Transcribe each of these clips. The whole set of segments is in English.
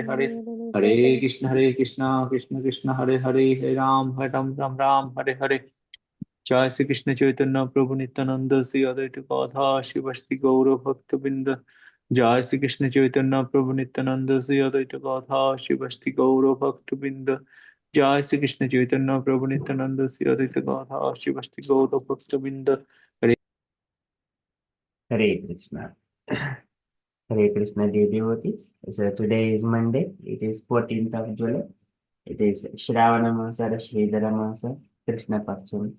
Hare. Hare Krishna, Krishna Krishna, Hare Hare, Hare Ram, Ram, Hare Hare. Jai Sri Krishna Chaitanya Prabhu Nityananda Sri Advaita Gadha Shivasti Gaura Bhakta Binda. Jai Sri Krishna Chaitanya Prabhu Nityananda Sri Advaita Gadha Shivasti Gaura Bhakta Binda. Jai Sri Krishna Chaitanya Prabhu Nityananda Sri Advaita Gadha Shivasti Gaura Bhakta Binda. Hare Krishna. Hare Krishna, dear devotees. So today is Monday. It is 14th of July. It is Shravana Masa, Shridhara Masa, Krishna Paksham,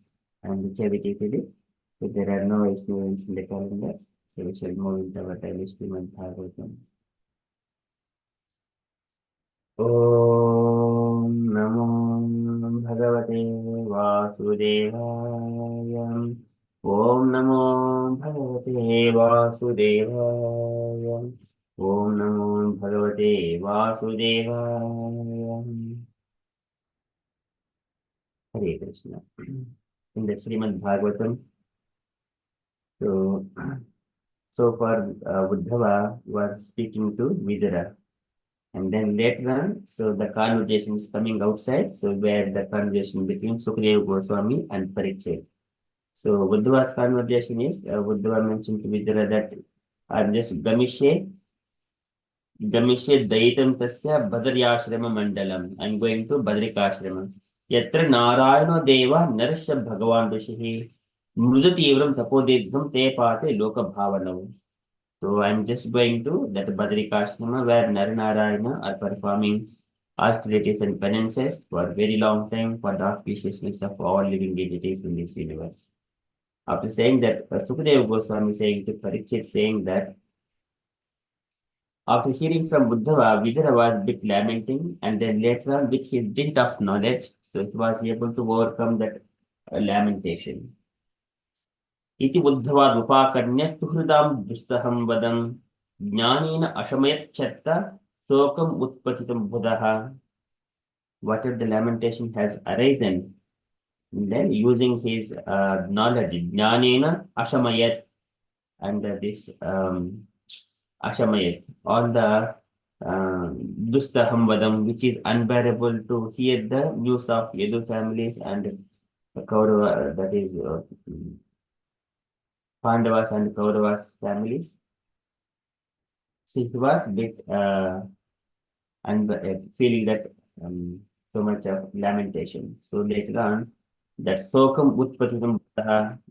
and the Charity today. So there are no events in the calendar. So we shall move into our daily Srimad Bhagavatam. Om Namo Bhagavate Vasudevaya. Om Namo Bhagavate Vasudevaya. Om Namo Bhagavate Vasudevaya. Hare Krishna. In the Srimad Bhagavatam, so far Uddhava was speaking to Vidura. And then later on, so the conversation is coming outside, so where the conversation between Sukadeva Goswami and Parikshit. So Uddhava's conversation is, Uddhava mentioned to Vidura that just Gamishe Daitam Tasya Badaryashrama Mandalam. I'm going to Badrikashrama. Yatra Narayana Deva Narasya Bhagavan Rishihi Mrudativram Tapodidham Te Pate Loka Bhavanav. So I'm just going to that Badrikashrama where Naranarayana are performing austerities and penances for a very long time for the auspiciousness of all living entities in this universe. After saying that, Sukadeva Goswami saying to Parikshit, saying that after hearing from Uddhava, Vidura was a bit lamenting, and then later on, with his dint of knowledge, so he was able to overcome that lamentation. Iti Uddhava Rupakarnya Suhridam Dussaham Vadam Jnanina Ashamayat Chatta Sokam Utpatitam Buddha. Whatever the lamentation has arisen, then using his knowledge, Jnanina Ashamayat, and this Ashamayat, all the Dussaham Vadam, which is unbearable to hear the news of Yadu families and Kaurava, that is Pandavas and Kauravas families. So it was a bit feeling that so much of lamentation. So later on, that Sokam Utpatitam,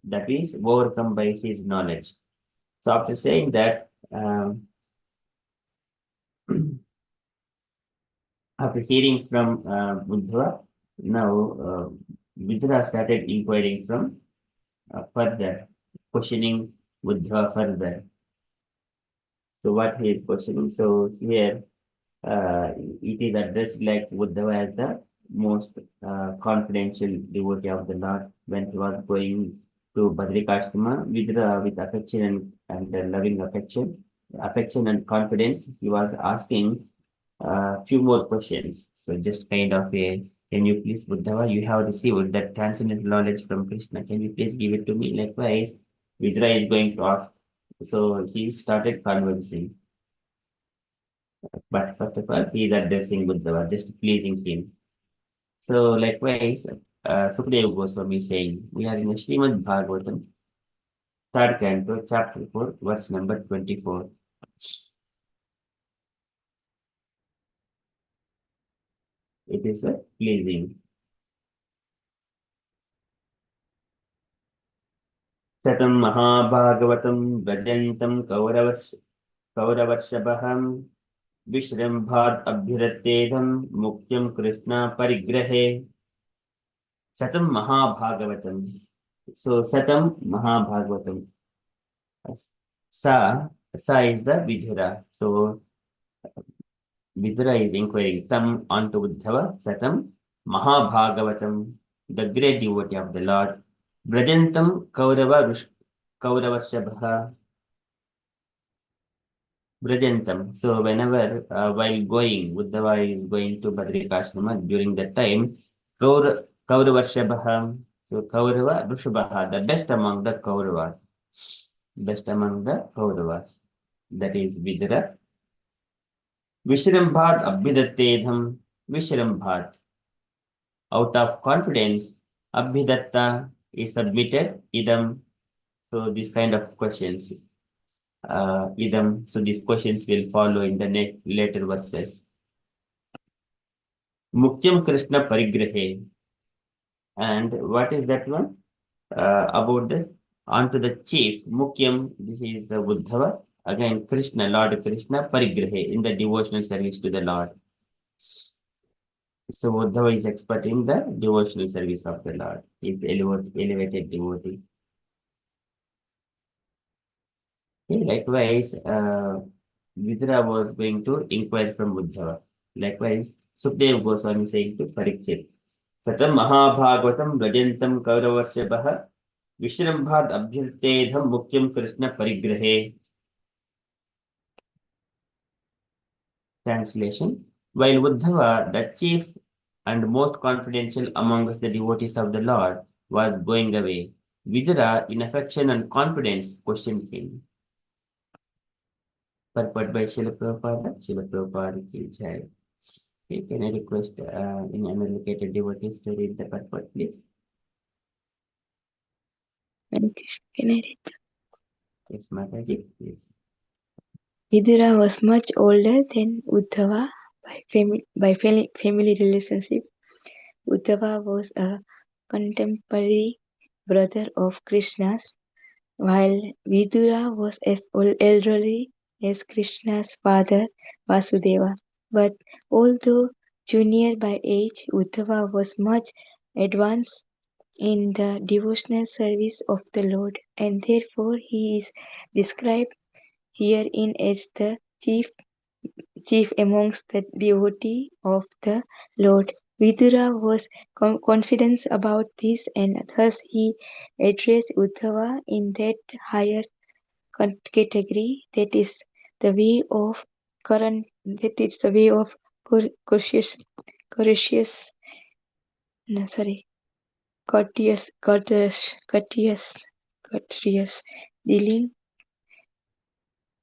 that is overcome by his knowledge. So after saying that, after hearing from Uddhava, now Vidura started inquiring from further, questioning Uddhava further. So what he is questioning? So here it is addressed like Uddhava as the most confidential devotee of the Lord when he was going to Badrikashrama with affection and loving affection and confidence. He was asking a few more questions. So just kind of a, can you please, Uddhava, you have received that transcendental knowledge from Krishna. Can you please give it to me? Likewise, Vidura is going to ask. So he started conversing. But first of all, he is addressing Uddhava, just pleasing him. So likewise, Sukadeva Goswami is saying, we are in the Srimad Bhagavatam, 3rd canto, chapter 4, verse number 24. It is pleasing. Satam Mahabhagavatam Vajantam Kauravashabham Vishrambhat Abhiratedham Mukyam Krishna Parigrahe. Satam Mahabhagavatam. So Satam Mahabhagavatam. Sa is the Vidura. So Vidura is inquiring Tam onto Uddhava. Satam Mahabhagavatam, the great devotee of the Lord. Brajantam Kauravashabha. Brajantam. So whenever while going, Uddhava is going to Badrikashrama during that time, Kauravashabha. So Kaurava Rushabha, the best among the Kauravas. Best among the Kauravas. That is Vidura. Vishrambhat abhidattedham Vishrambhat. Out of confidence, abhidatta is submitted idam. So this kind of questions, idam. So these questions will follow in the next later verses. Mukyam Krishna Parigrahe. And what is that one? About this, onto the chief, Mukyam, this is the Uddhava. Again, Krishna, Lord Krishna, Parigrahe, in the devotional service to the Lord. So Uddhava is expert in the devotional service of the Lord. He is the elevated devotee. Okay, likewise, Vidura was going to inquire from Uddhava. Likewise, Sukdev Goswami saying to Parikshit. Satam Mahabhagavatam Gajantam Kauravashyabha Vishrambhat Abhyartedham Mukyam Krishna Parigrahe. Translation. While Uddhava, the chief and most confidential amongst the devotees of the Lord, was going away, Vidura, in affection and confidence, questioned him. Purport by Srila Prabhupada. Srila Prabhupada ki jai. Okay, can I request in unallocated devotees to read the purport, please? Can I read? Yes, Mataji, please. Vidura was much older than Uddhava by family relationship. Uddhava was a contemporary brother of Krishna's, while Vidura was as elderly as Krishna's father Vasudeva. But although junior by age, Uddhava was much advanced in the devotional service of the Lord, and therefore he is described herein as the chief amongst the devotees of the Lord. Vidura was confident about this, and thus he addressed Uddhava in that higher category, that is the way of courteous, dealing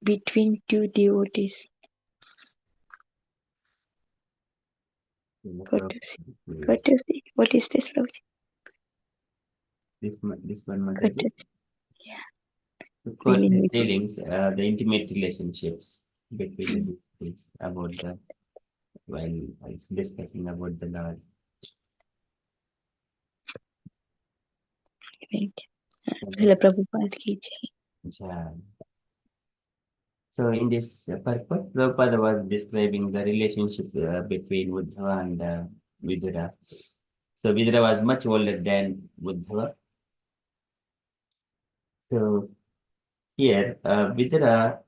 between two devotees. Courtesy. What is this, Lordji? This one, Mataji. Courtesy. Yeah. The courteous dealings, the intimate relationships between the devotees about the, while it's discussing about the Lord. Thank you. Srila Prabhupada ki jai. So in this purport, Prabhupada was describing the relationship between Uddhava and Vidura. So Vidura was much older than Uddhava. So here, Vidura,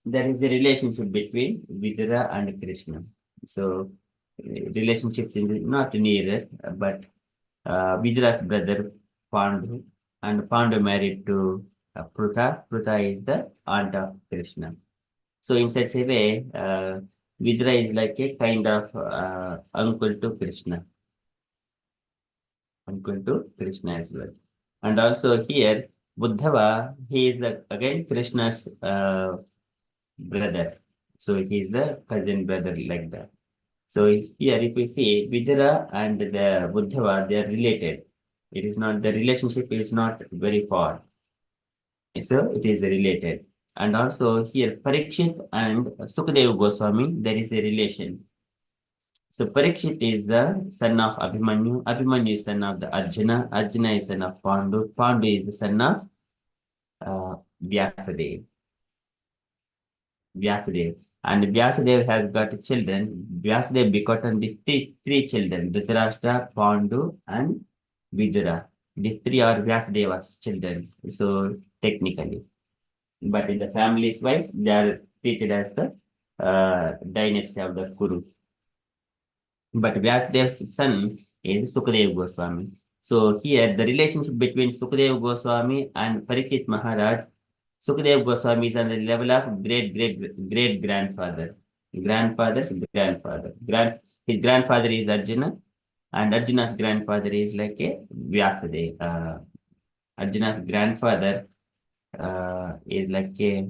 there is a relationship between Vidura and Krishna. So relationships in not nearer, but Vidura's brother Pandu, and Pandu married to Pruta. Pruta is the aunt of Krishna. So in such a way, Vidura is like a kind of uncle to Krishna. Uncle to Krishna as well. And also here, Uddhava, he is the again Krishna's brother. So he is the cousin brother like that. So here if we see Vidura and the Uddhava, they are related. It is not, the relationship is not very far. So it is related. And also here Parikshit and Sukadeva Goswami, there is a relation. So Parikshit is the son of Abhimanyu. Abhimanyu is son of the Arjuna. Arjuna is son of Pandu. Pandu is the son of Vyasadeva. Vyasadeva. And Vyasadeva has got children. Vyasadeva begotten these three children, Dhritarashtra, Pandu, and Vidura. These three are Vyasadeva's children. So technically. But in the families wise, they are treated as the dynasty of the Kuru. But Vyasadeva's son is Sukadeva Goswami. So here the relationship between Sukadeva Goswami and Parikshit Maharaj, Sukadeva Goswami is on the level of great grandfather. Grandfather's grandfather. His grandfather is Arjuna, and Arjuna's grandfather is like a Vyasadeva. Arjuna's grandfather is like a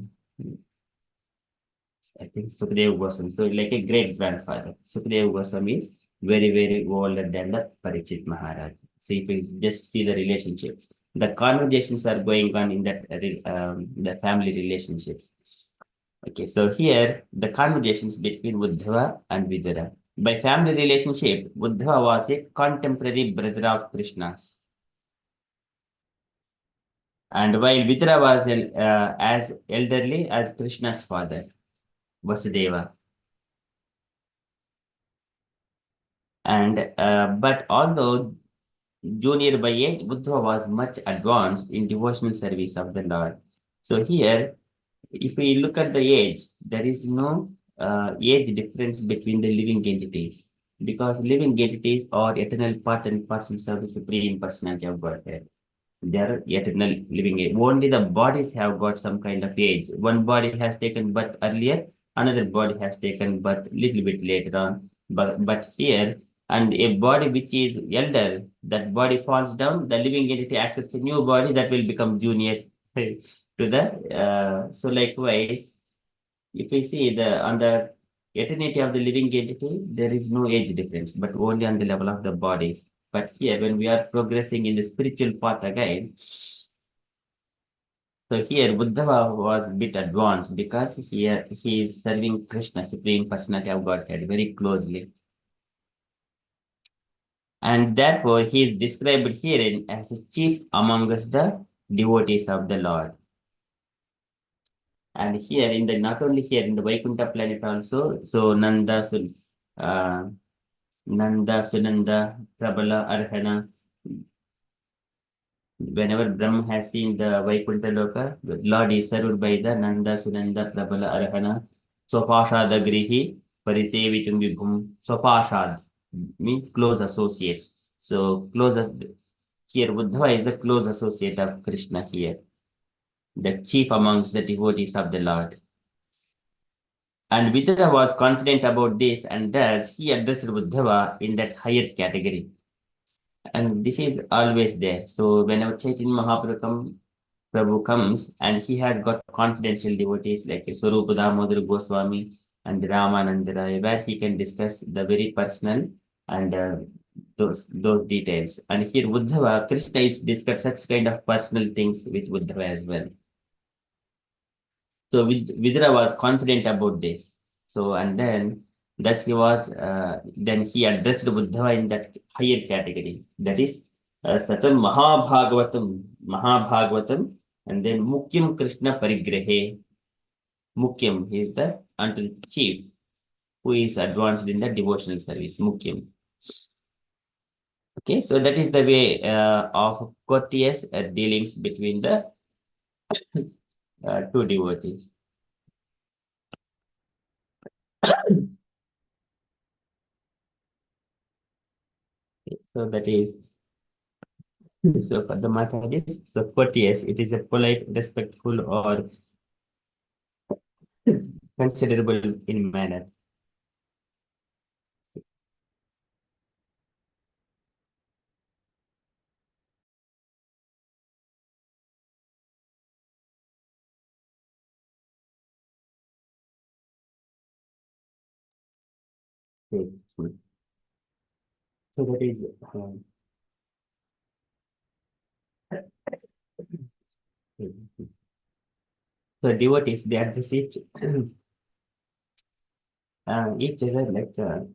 I think Sukadeva Goswami. So like a great grandfather. Sukadeva Goswami is very, very older than the Parikshit Maharaj. So if you just see the relationships, the conversations are going on in that the family relationships. Okay, so here the conversations between Uddhava and Vidura. By family relationship, Uddhava was a contemporary brother of Krishna's. And while Vidura was as elderly as Krishna's father, Vasudeva. And but although junior by age, Buddha was much advanced in devotional service of the Lord. So here, if we look at the age, there is no age difference between the living entities because living entities are eternal part and parcels of the Supreme Personality of Godhead. They are eternal living age. Only the bodies have got some kind of age. One body has taken birth earlier, another body has taken birth little bit later on. But here, and a body which is elder, that body falls down, the living entity accepts a new body that will become junior to the so likewise, if we see the on the eternity of the living entity, there is no age difference, but only on the level of the bodies. But here, when we are progressing in the spiritual path again, so here Buddha was a bit advanced because here he is serving Krishna, Supreme Personality of Godhead, very closely. And therefore, he is described herein as a chief amongst the devotees of the Lord. And here in the not only here in the Vaikuntha planet also, so uh, Nanda, Sunanda, Prabala, Arhana. Whenever Brahma has seen the Vaikuntha Loka, the Lord is served by the Nanda, Sunanda, Prabala, Arhana. Swapashad Agrihi, Parisevitum Vibhum. Swapashad means close associates. So here Buddha is the close associate of Krishna here, the chief amongst the devotees of the Lord. And Vidura was confident about this, and thus he addressed Uddhava in that higher category. And this is always there. So whenever Chaitanya Mahaprabhu Prabhu comes, and he had got confidential devotees like Swarupa Damodar Goswami and Ramananda Rai, where he can discuss the very personal and those details. And here Uddhava, Krishna is discuss such kind of personal things with Uddhava as well. So Vidura was confident about this. So and then thus he was then he addressed Buddha in that higher category. That is Satam Mahabhagavatam, and then Mukyam Krishna Parigrahe. Mukyam is the unto the chief who is advanced in the devotional service. Mukyam. Okay, so that is the way of courteous dealings between the two devotees. So that is so for the Mataji, so courteous, it is a polite, respectful, or considerable in manner. Okay. So that is so devotees they address each other like sorry.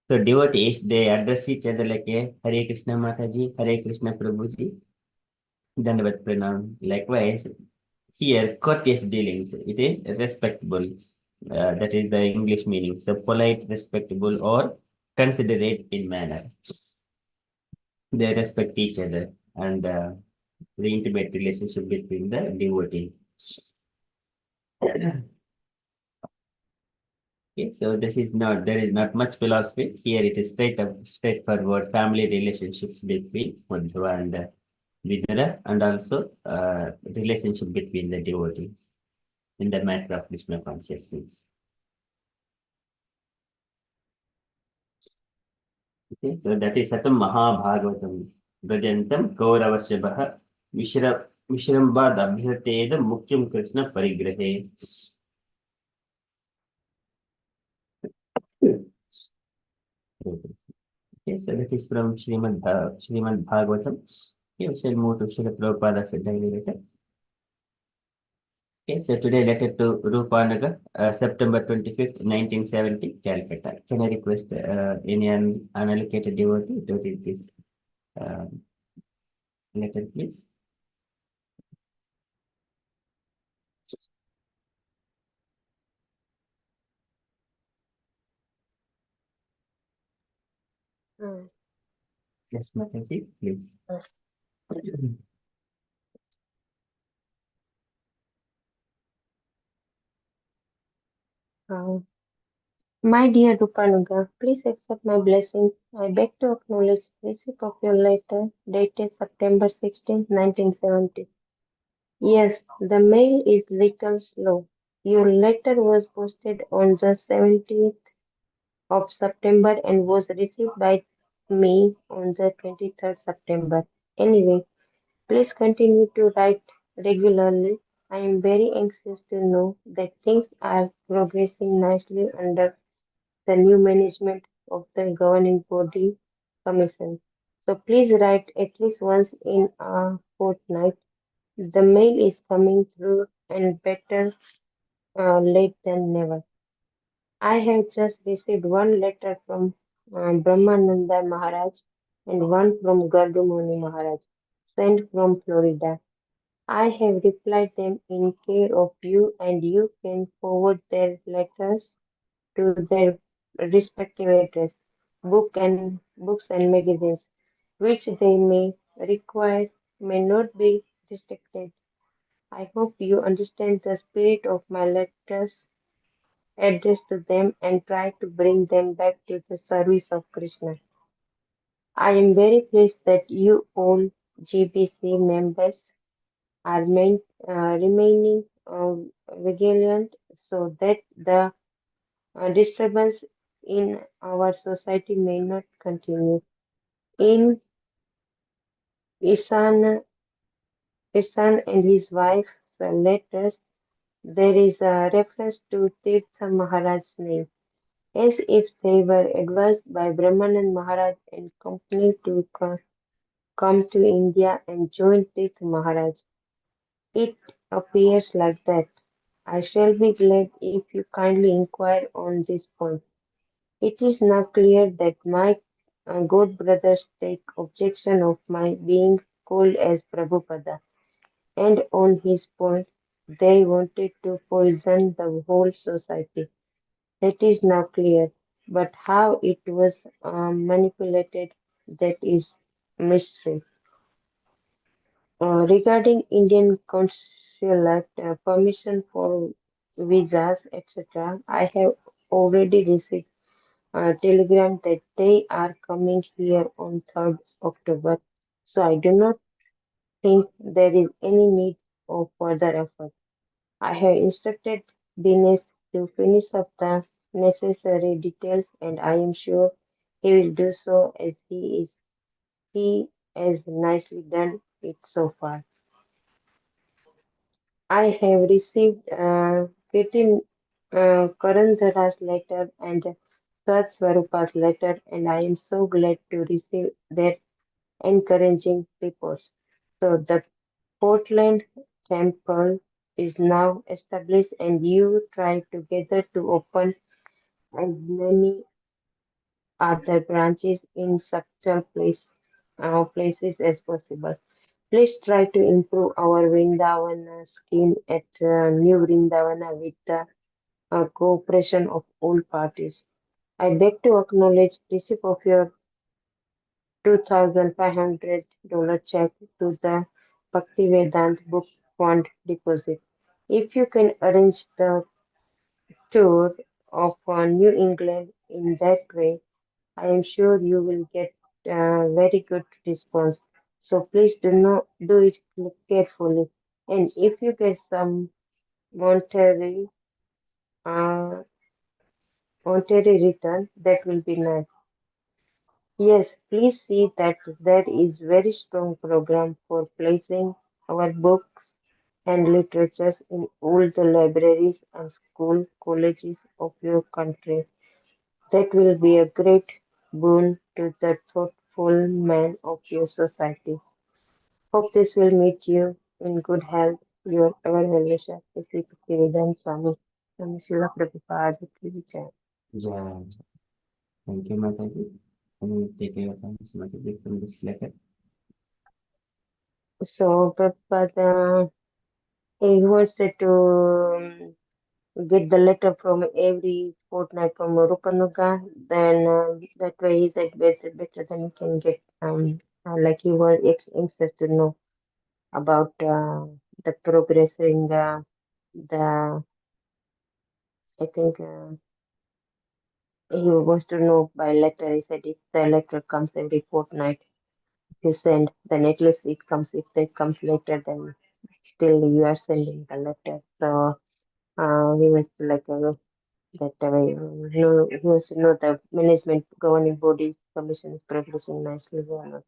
So devotees they address each other like Hare Krishna Mataji, Hare Krishna Prabhuji, Dandavat Pranam. Likewise, here courteous dealings, it is respectable. That is the English meaning. So polite, respectable, or considerate in manner. They respect each other and the intimate relationship between the devotees. Okay, so this is not there is not much philosophy here. It is straightforward family relationships between Uddhava and Vidura, and also relationship between the devotees in the matter of Krishna consciousness. Okay, so that is Satam Mahabhagavatam. Brajantam Kauravashabha Vishrambad Abhyateda Mukyam Krishna Parigrahe. Okay, so that is from Srimad Bhagavatam. Okay, we shall move to Srila Prabhupada's daily letter. Okay, so today letter to Rupanagar, September 25th, 1970, Calcutta. Can I request any unallocated devotee to read this uh, letter, please? Mm. Yes, Mataji, please. Uh, My dear Rupanuga, please accept my blessings. I beg to acknowledge receipt of your letter dated September 16, 1970. Yes, the mail is little slow. Your letter was posted on the 17th of September and was received by me on the 23rd September. Anyway, please continue to write regularly. I am very anxious to know that things are progressing nicely under the new management of the governing body commission. So please write at least once in a fortnight. The mail is coming through and better late than never. I have just received one letter from Brahmananda Maharaj and one from Gardumuni Maharaj, sent from Florida. I have replied them in care of you, and you can forward their letters to their respective address, books and magazines, which they may require may not be restricted. I hope you understand the spirit of my letters addressed to them and try to bring them back to the service of Krishna. I am very pleased that you all GBC members are remaining vigilant so that the disturbance in our society may not continue. In Isan, Isan and his wife's letters, there is a reference to Tirtha Maharaj's name, as if they were advised by Brahmanand Maharaj and company to come to India and join Tirtha Maharaj. It appears like that. I shall be glad if you kindly inquire on this point. It is now clear that my good brothers take objection of my being called as Prabhupada, and on his point they wanted to poison the whole society. That is now clear, but how it was manipulated, that is mystery. Regarding Indian consulate permission for visas, etc., I have already received telegram that they are coming here on 3rd October, so I do not think there is any need of further effort. I have instructed Dinesh to finish up the necessary details and I am sure he will do so as he has nicely done it so far. I have received Ketin Karandhara's letter and Sat Swarupa's letter and I am so glad to receive their encouraging reports. So the Portland temple is now established and you try together to open as many other branches in places as possible. Please try to improve our Vrindavana scheme at New Vrindavana with the cooperation of all parties. I beg to acknowledge receipt of your $2,500 check to the Bhaktivedanta Book Fund deposit. If you can arrange the tour of New England in that way, I am sure you will get very good response. So please do not do it carefully. And if you get some monetary uh, monetary return, that will be nice. Yes, please see that there is very strong program for placing our books and literatures in all the libraries and school colleges of your country. That will be a great boon to the thoughtful man of your society. Hope this will meet you in good health. Your ever well-wisher, Sri Bhaktivedanta Swami. Swami Srila Prabhupada Ki Jai. Jai. Thank you, Mataji. Can you take your time, Mataji, from this letter? So, Prabhupada, he wanted to get the letter from every fortnight from Rupanuga. Then that way he said better than you can get. Like he was anxious to know about the progress in the I think he wants to know by letter. He said if the letter comes every fortnight, if you send, then at least it comes. If it comes later, then still you are sending the letter. So he was like that way. He wants to know the management governing body commission is progressing nicely or not.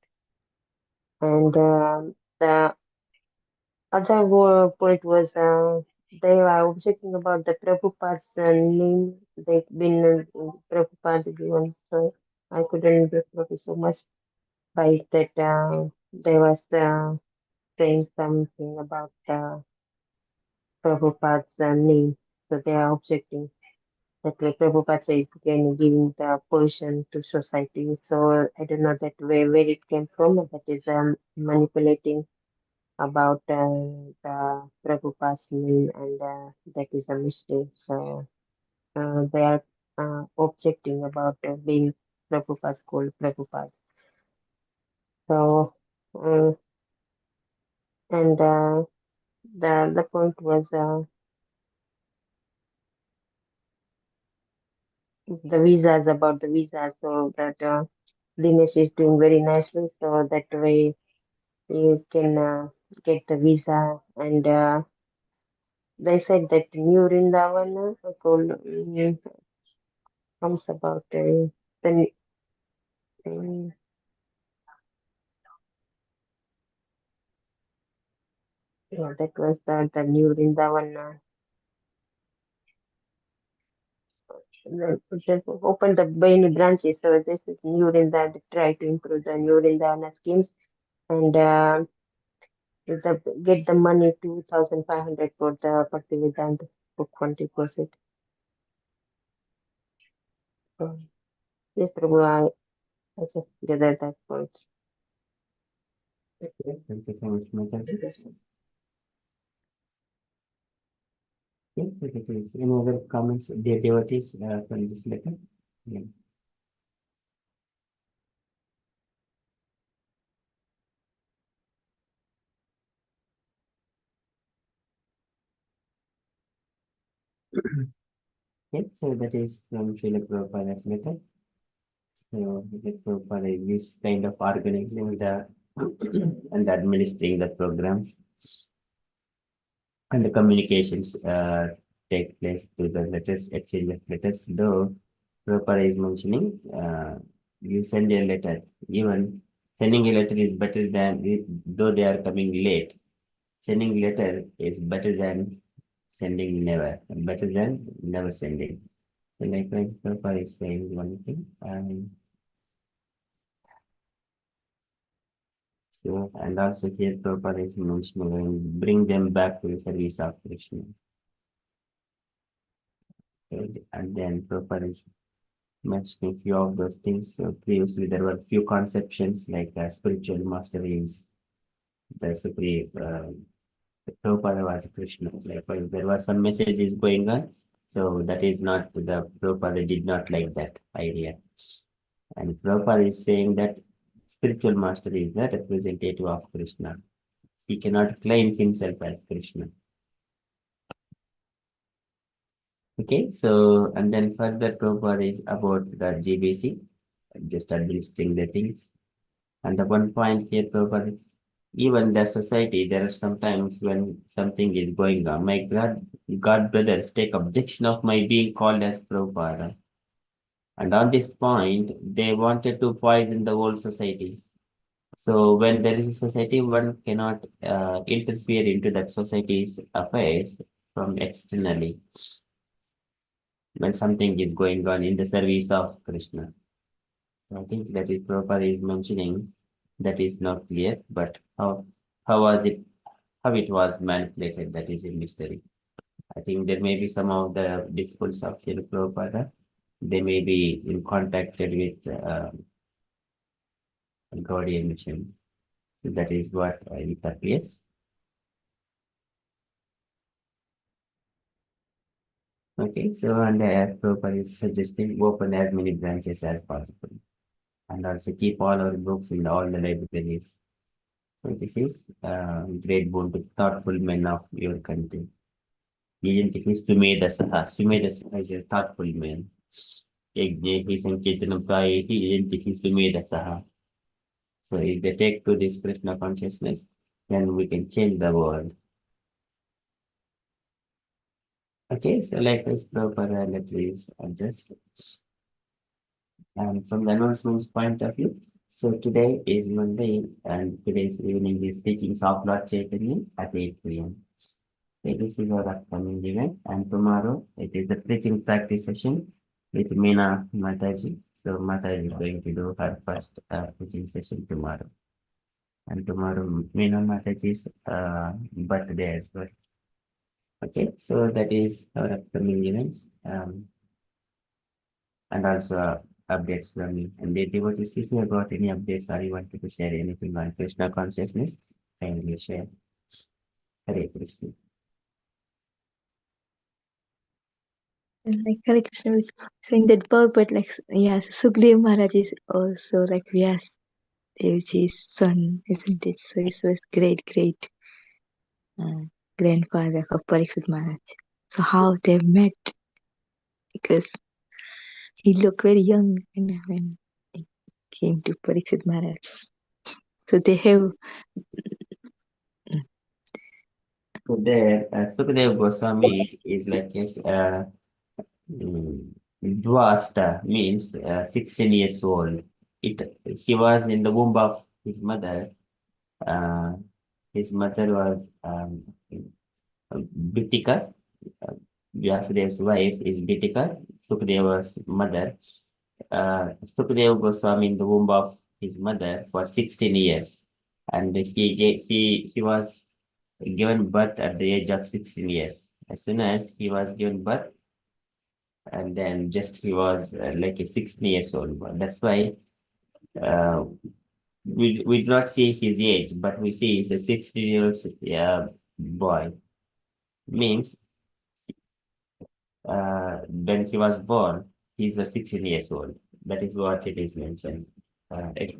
And the other point was they were objecting about the Prabhupada's name. They've been Prabhupada given, so I couldn't reply so much by that. They was saying something about Prabhupada's name, so they are objecting that Prabhupada says again giving the position to society. So I don't know that where it came from. That is manipulating about the Prabhupada's name, and that is a mistake. So they are objecting about being Prabhupada called Prabhupada. So and the point was the visas, about the visa. So that Dinesh is doing very nicely. So that way you can get the visa, and they said that New Vrindavan comes about the um, yeah, that was the New Vrindavan. Just open the many branches. So this is New Vrindavan to try to improve the New Vrindavan schemes, and get the money 2,500 for the Bhaktivedanta book fund deposit. So, yes, Prabhu, I just gathered that point. Okay, thank you so much, Mataji. Yes, it is. Any other comments, dear devotees, from this letter? Yeah. Okay, so that is from Srila Prabhupada's letter. So the Prabhupada is kind of organizing the and administering the programs, and the communications take place through the letters, exchange of letters. Though Prabhupada is mentioning, you send a letter, even sending a letter is better than, though they are coming late, sending letter is better than sending never, better than never sending. So like when Prabhupada is saying one thing, so, and also here Prabhupada is mentioning, bring them back to the service of Krishna. And then Prabhupada is mentioning few of those things. So previously there were few conceptions like spiritual mastery is the supreme. Prabhupada was Krishna. Like when there was some messages going on, so that is not the Prabhupada did not like that idea. And Prabhupada is saying that spiritual master is the representative of Krishna. He cannot claim himself as Krishna. Okay, so and then further Prabhupada is about the GBC, just administering the things. And the one point here, Prabhupada, even the society, there are sometimes when something is going on, my God brothers take objection of my being called as Prabhupada. And on this point, they wanted to poison the whole society. So when there is a society, one cannot interfere into that society's affairs from externally when something is going on in the service of Krishna. I think that is Prabhupada is mentioning that is not clear, but how was it how it was manipulated, that is a mystery. I think there may be some of the disciples of Srila Prabhupada, they may be in contacted with Gaudiya mission. So that is what it appears. Okay, so and Prabhupada is suggesting open as many branches as possible and also keep all our books in all the libraries. So this is great boon to thoughtful men of your country. Identify Sumedha Saha. Sumedha Saha is a thoughtful man. Yajna Sanketanam Prayehi identify Sumedha Saha. So if they take to this Krishna consciousness, then we can change the world. Okay, so let us proper please adjust. And from the announcements point of view, so today is Monday and today's evening is teachings of Lord Chaitanya at 8 p.m. So this is our upcoming event, and tomorrow it is the preaching practice session with Meena Mataji. So Mataji is going to do her first preaching session tomorrow. And tomorrow Meena Mataji's birthday as well. Okay, so that is our upcoming events. And also updates from me. And the devotees, if you have got any updates or you wanted to share anything on Krishna consciousness, kindly share. Hare Krishna. And like Hare Krishna was saying that part, but like yes, Sukdev Maharaj is also like Vyas Devji's son, isn't it? So he was great uh, grandfather of Pariksit Maharaj. So how they met, because he looked very young when he came to Pariksit Maharaj. So they have So there, Sukadeva Goswami is like his Dvasta means 16 years old. He was in the womb of his mother. Uh, his mother was Bitika. Vyasadev's wife is Bitika, Sukadeva's mother. Sukadeva Goswami in the womb of his mother for 16 years, and he was given birth at the age of 16 years. As soon as he was given birth, and then just he was like a 16 years old boy. That's why uh, we do not see his age, but we see he's a 16-year-old boy. Means when he was born, he's a 16 years old. That is what it is mentioned.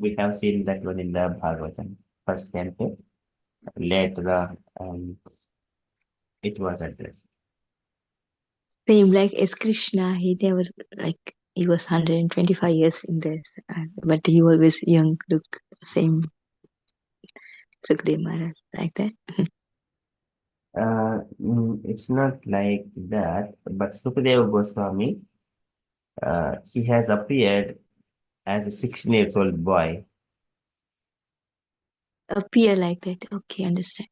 We have seen that one in the Bhagavatam, first canto. Later, it was addressed. same like as Krishna. He never like he was 125 years in this, but he always young. Look, same Sukdev Maharaj like that. It's not like that, but Sukadeva Goswami, he has appeared as a 16 years old boy. Appear like that. Okay, understand.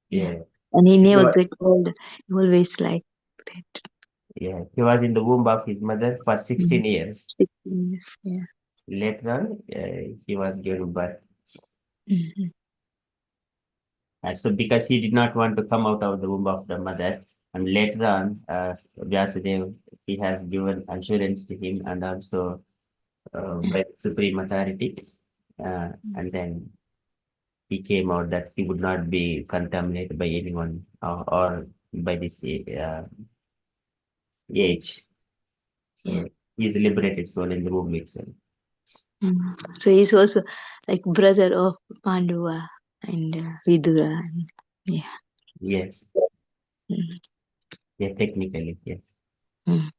Yeah. And he He never was, get old. He always like that. yeah, he was in the womb of his mother for 16 years. 16 years. Yeah. Later on, he was given birth. Mhm. And so because he did not want to come out of the womb of the mother, and later on, Vyasadeva, he has given assurance to him and also by supreme authority. And then he came out that he would not be contaminated by anyone or by this age. Yeah. So he's a liberated soul in the womb itself. So he's also like brother of Pandava and Vidura. And, yeah. Yes. Mm. Yeah, technically, yes. Mm.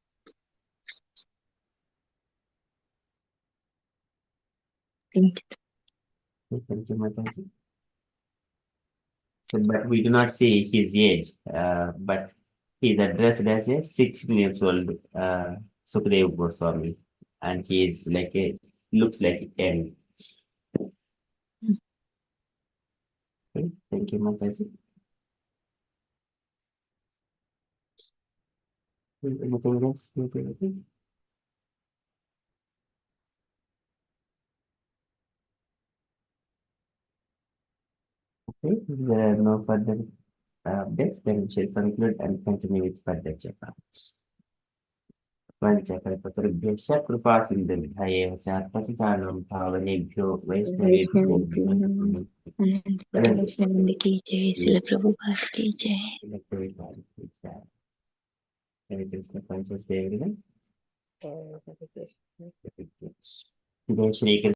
Thank you. Thank you, Mataji. So, but we do not see his age, but he is addressed as a 16 years old Sukadev Goswami, and he is like a looks like a 10. Okay, thank you, Mataji. Anything else? Anything? Okay, there are no further updates, then we shall conclude and continue with further chapter. पञ्चकल्पतरुभ्यश्च कृपासिन्धुभ्यः च पतितानां पावनेभ्यो वैष्णवेभ्यो वैष्णवेभ्यो नमो नमः। अनंत कृष्णानंद की जय, श्रील प्रभुपाद की जय। जय श्री कृष्ण।